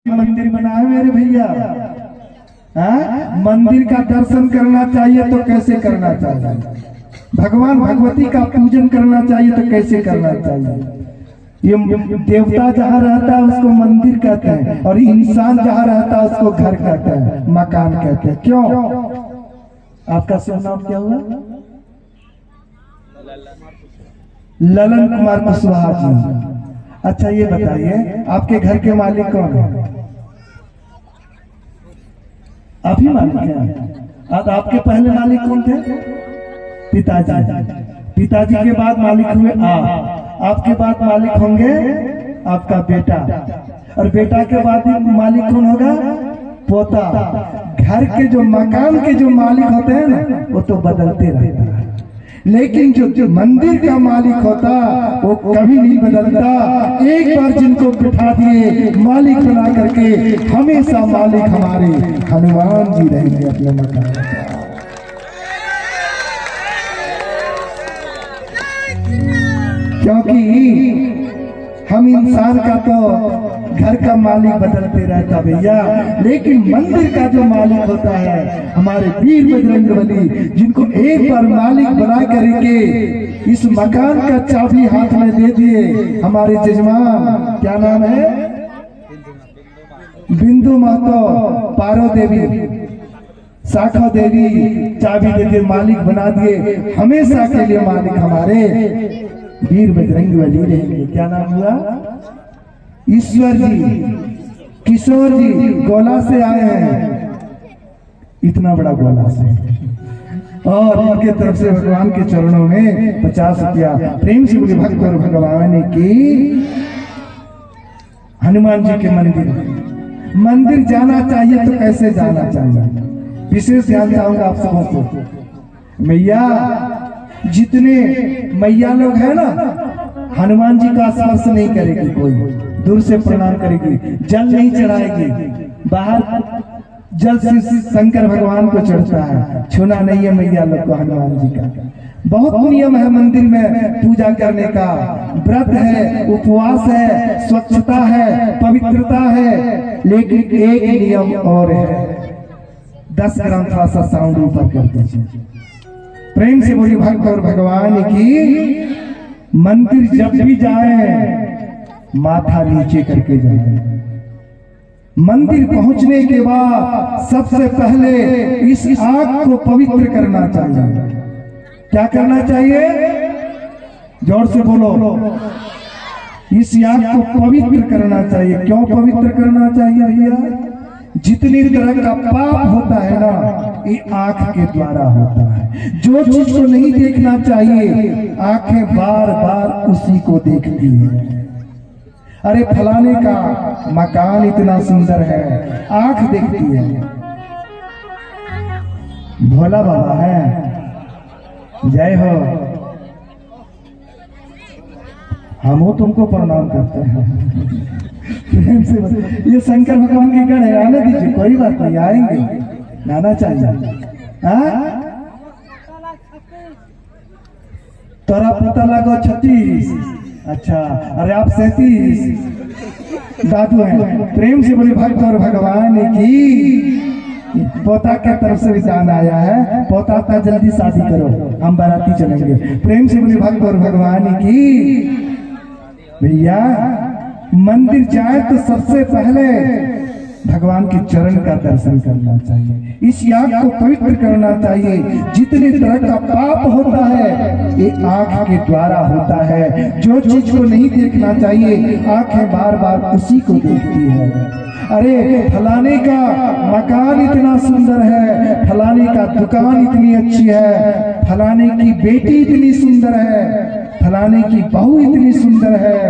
मंदिर बना है मेरे भैया। मंदिर का दर्शन करना चाहिए तो कैसे करना चाहिए, भगवान भगवती का पूजन करना चाहिए तो कैसे करना चाहिए। ये देवता जहाँ रहता है उसको मंदिर कहते हैं और इंसान जहाँ रहता है उसको घर कहते हैं, मकान कहते हैं। क्यों? आपका शुभ नाम क्या हुआ? ललन कुमार कुशवाहा जी। अच्छा ये बताइए आपके घर के मालिक कौन है? आप ही मालिक हैं। अब आपके पहले मालिक कौन थे? पिताजी। पिताजी के बाद मालिक हुए आप। आपके बाद मालिक होंगे आपका बेटा, और बेटा के बाद मालिक कौन होगा? पोता। घर के जो मकान के जो मालिक होते हैं ना वो तो बदलते रहता है, लेकिन जो मंदिर का मालिक होता वो कभी नहीं बदलता। एक बार जिनको बिठा दिए मालिक बना करके, हमेशा मालिक हमारे हनुमान जी रहेंगे अपने मकान पर। क्योंकि हम इंसान का तो घर का मालिक बदलते रहता भैया, लेकिन मंदिर का जो मालिक होता है हमारे वीर बजरंगबली, जिनको एक बार मालिक बना करके इस मकान का चाबी हाथ में दे दिए हमारे जजमान, क्या नाम है? बिंदु महतो, पारो देवी, शाखा देवी, चाबी देके मालिक बना दिए। हमेशा के लिए मालिक हमारे वीर बजरंगबली रहेंगे। क्या नाम हुआ? ईश्वर जी, किशोर जी गोला से आए हैं, इतना बड़ा गोला से, और इनके तरफ से भगवान के चरणों में 50 रुपया प्रेम से बोले भक्त और भगवान की। हनुमान जी के मंदिर जाना चाहिए तो कैसे जाना चाहिए? विशेष ध्यान चाहूंगा आप सबों को। मैया जितने मैया लोग हैं ना, हनुमान जी का स्पर्श नहीं करेगी, कोई दूर से प्रणाम करेगी, जल नहीं चढ़ाएगी। बाहर जल से शंकर भगवान को चढ़ता है, छूना नहीं है मैया लोग को हनुमान जी का। बहुत नियम है मंदिर में पूजा करने का, व्रत है, उपवास है, स्वच्छता है, पवित्रता है, लेकिन एक नियम और है। 10 ग्राम थोड़ा सा साउंड ऊपर कर दीजिए। प्रेम से बोली भक्त और भगवान की। मंदिर जब भी जाए माथा नीचे करके जाए। मंदिर पहुंचने के बाद सबसे पहले इस आग को पवित्र करना चाहिए। क्या करना चाहिए? जोर से बोलो। इस आग को पवित्र करना चाहिए। क्यों पवित्र करना चाहिए भैया? जितनी तरह का पाप होता है ना, ये आंख के द्वारा होता है। जो चीज को नहीं देखना चाहिए, आंखें बार बार उसी को देखती है। अरे फलाने का मकान इतना सुंदर है, आंख देखती है। भोला बाबा है, जय हो। हम तुमको प्रणाम करते हैं। ये शंकर भगवान के गण है, आने दीजिए, कोई बात नहीं, आएंगे, लाना चाहिए। तोरा पता लगो 36, अच्छा, अरे आप 37 दादू हैं। प्रेम से बोले भक्त और भगवान की। पोता के तरफ से भी दान आया है, पोता का जल्दी शादी करो, हम बाराती चलेंगे। प्रेम से बोले भक्त और भगवान की। भैया मंदिर जाए तो सबसे पहले भगवान के चरण का दर्शन करना चाहिए, इस याग को पवित्र करना चाहिए। जितने तरह का पाप होता है ये आंख के द्वारा होता है। जो चीज को नहीं देखना चाहिए, आंखें बार बार उसी को देखती है। अरे फलाने का मकान इतना सुंदर है, फलाने का दुकान इतनी अच्छी है, फलाने की बेटी इतनी सुंदर है, फलाने की बहू इतनी सुंदर है,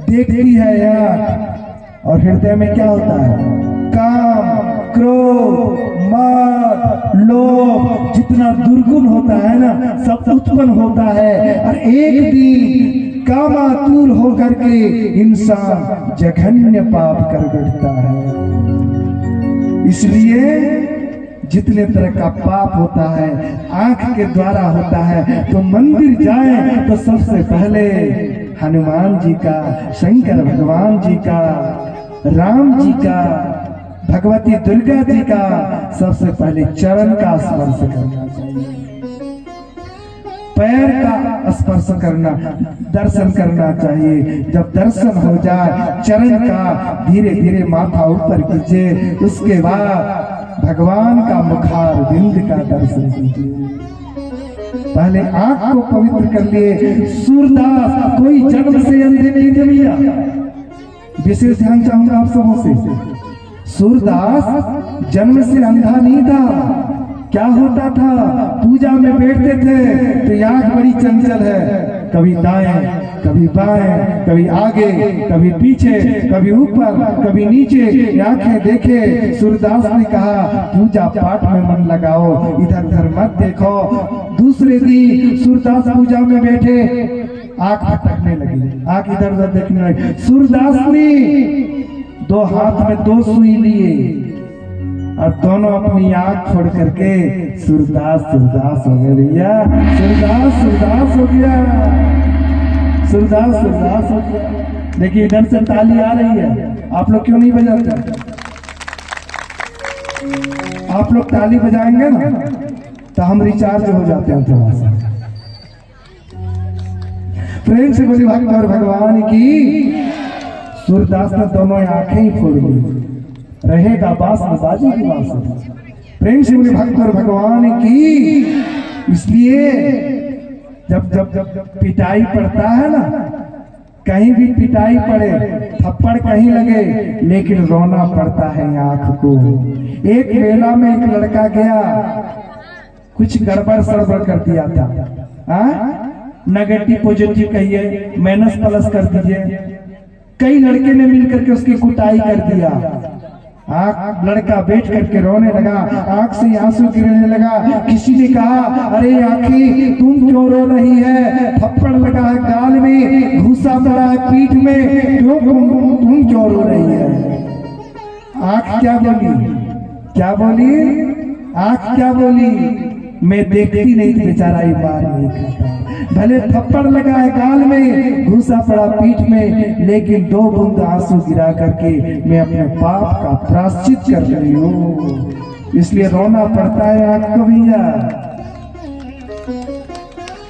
देखती है यार, और हृदय में क्या होता है? काम, क्रोध, मद, लोभ, जितना दुर्गुण होता है ना सब उत्पन्न होता है, और एक दिन कामातुर होकर के इंसान जघन्य पाप कर बैठता है। इसलिए जितने तरह का पाप होता है आंख के द्वारा होता है, तो मंदिर जाए तो सबसे पहले हनुमान जी का, शंकर भगवान जी का राम जी का, भगवती दुर्गा जी का सबसे पहले चरण का स्पर्श करना चाहिए, पैर का स्पर्श करना, दर्शन करना चाहिए। जब दर्शन हो जाए चरण का, धीरे धीरे माथा ऊपर कीजिए, उसके बाद भगवान का मुखार बिंद का दर्शन कीजिए। पहले आंख को पवित्र कर लिए। सूरदास कोई जन्म से अंधे नहीं थे भैया, विशेष ध्यान चाहूंगा आप सबों से। सूरदास जन्म से अंधा नहीं था। क्या होता था, पूजा में बैठते थे तो आंख बड़ी चंचल है, कभी दाएं कभी बाएं, कभी आगे कभी पीछे, कभी ऊपर कभी नीचे, आंखें देखे। सूरदास ने कहा पूजा पाठ में मन लगाओ, इधर उधर मत देखो। दूसरे दिन सूरदास पूजा में बैठे, आंख भटकने लगी, आंख इधर उधर देखने लगी। सूरदास ने दो हाथ में दो सुई लिए और दोनों अपनी आंख छोड़ करके सूरदास सूरदास हो गए भैया, सूरदास सूरदास हो गया, सूरदास सूरदास हो गया। देखिए इधर से ताली आ रही है, आप लोग क्यों नहीं बजाते? आप लोग ताली बजाएंगे ना तो हम रिचार्ज हो जाते हैं थोड़ा सा। प्रेम से बोली भक्त और भगवान की। सूरदास ने दोनों आंखें ही फोड़ ली, रहेगा बास बाजी की बात। प्रेम से बोली भक्त और भगवान की। इसलिए जब जब जब पिटाई पड़ता है ना, कहीं भी पिटाई पड़े, थप्पड़ कहीं लगे, लेकिन रोना पड़ता है आंख को। एक मेला में एक लड़का गया, कुछ गड़बड़ सड़बड़ कर दिया था, नेगेटिव पॉजिटिव कहिए, माइनस प्लस कर दीजिए। कई लड़के ने मिलकर के उसकी कुटाई कर दिया। लड़का बैठ करके रोने लगा, आंख से आंसू गिरने लगा। किसी ने कहा अरे आखी तुम क्यों रो रही है, थप्पड़ लगा है गाल में, घूसा पड़ा है पीठ में, तुम क्यों रो रही है? आंख क्या बोली, क्या बोली? आंख क्या बोली? मैं देखती नहीं थी, बेचारा ये बार नहीं खाता। भले थप्पड़ लगा है गाल में, घूसा पड़ा पीठ में, लेकिन दो बूंद आंसू गिरा करके मैं अपने पाप का प्रायश्चित कर रही हूँ। इसलिए रोना पड़ता है आंख को भैया।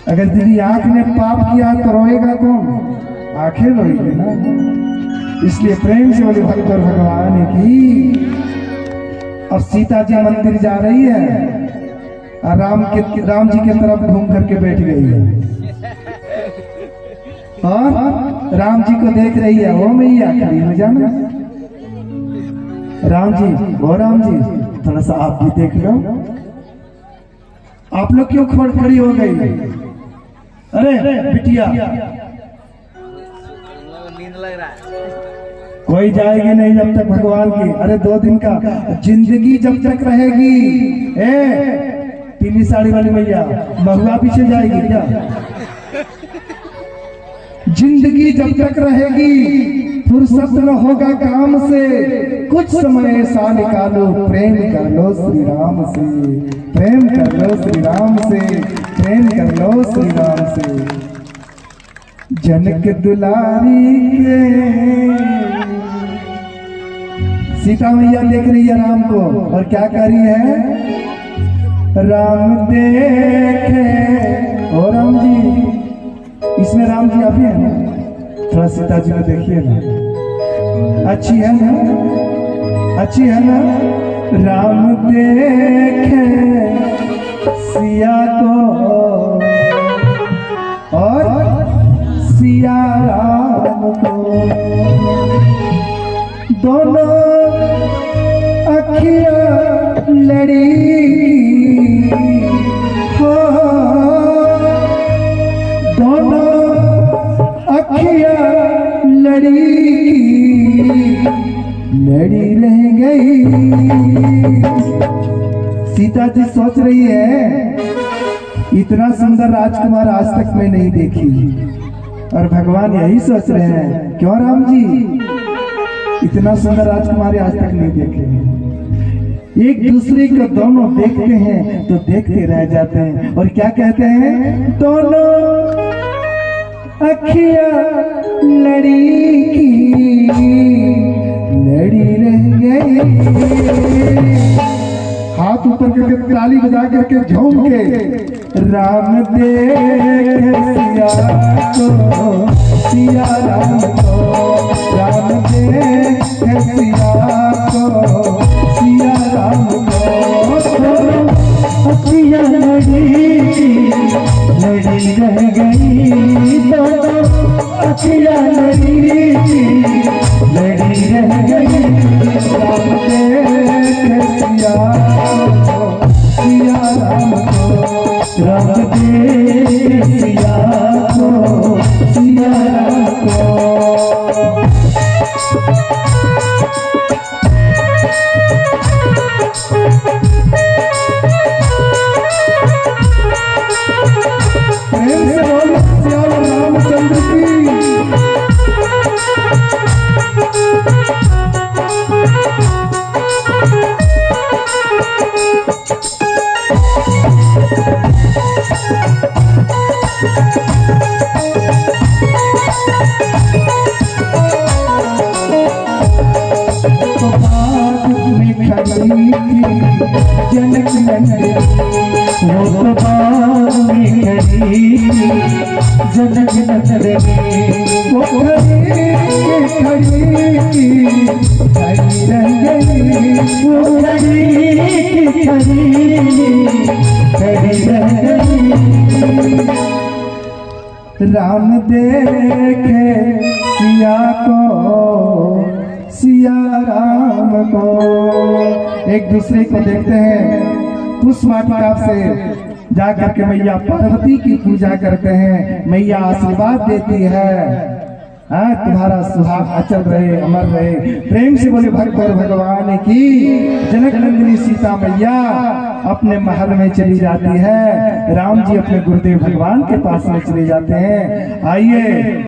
अगर दीदी आंख ने पाप किया तो रोएगा कौन? आंखें रोएगी ना। इसलिए प्रेम से बोले भक्त और भगवान की। अब सीता जी मंदिर जा रही है, राम जी की तरफ घूम करके बैठ गई है और राम जी को देख रही है। ओ मैया खड़ी हो जाना, राम जी, ओ राम जी थोड़ा सा आप भी देख लो। आप लोग क्यों खड़ी हो गई? अरे बिटिया नींद लग रहा है, कोई जाएगी नहीं जब तक भगवान की। अरे 2 दिन का जिंदगी जब तक रहेगी। पीली साड़ी वाली मैया महुआ पीछे जाएगी क्या? जिंदगी जब तक रहेगी, फुर्सत न होगा काम से, कुछ समय ऐसा निकालो, प्रेम कर लो श्री राम से, प्रेम कर लो श्री राम से, प्रेम कर लो श्री राम से। जनक दुलारी के सीता मैया देख रही है राम को और क्या कर रही है? राम देखे। ओ राम जी, इसमें राम जी आप ही है ना? थोड़ा सीता जी को देखिए ना, अच्छी है ना, अच्छी है ना? राम देखे सिया को और सिया राम को, दोनों अखियां लड़ी हो, दोनों अखियां लड़ी रह गई। सीता जी सोच रही है इतना सुंदर राजकुमार आज तक मैं नहीं देखी, और भगवान यही सोच रहे हैं, क्यों राम जी इतना सुंदर राजकुमारी आज तक नहीं देखे। एक दूसरे को दोनों देखते हैं तो देखते रह जाते हैं, और क्या कहते हैं? दोनों अखियां लड़ी की लड़ी रह गई। हाथ ऊपर करके ताली बजा करके झूम के राम देख सिया को, सिया राम को, राम देख सिया को, सिया राम को। अखियाँ लड़ी रह गई, दोनों अखियाँ लड़ी रह गई। राम देख सिया को, सिया राम को, राम देख सिया को, सिया राम को। प्रेम से बोलो सियावर रामचंद्र की। जनक नंदनी वो तो बाग में खड़ी, जनक नंदनी वो खड़ी खड़ी रह गई, वो खड़ी रह गई। राम देखे सिया को, सिया राम को। एक दूसरे को देखते हैं, पुष्प वाटिका से जा करके मैया पार्वती की पूजा करते हैं। मैया आशीर्वाद देती है, हाँ तुम्हारा सुहाग अचल रहे, अमर रहे। प्रेम से बोले भक्त और भगवान की। जनक नंदिनी सीता मैया अपने महल में चली जाती है, राम जी अपने गुरुदेव भगवान के पास में चले जाते हैं। आइए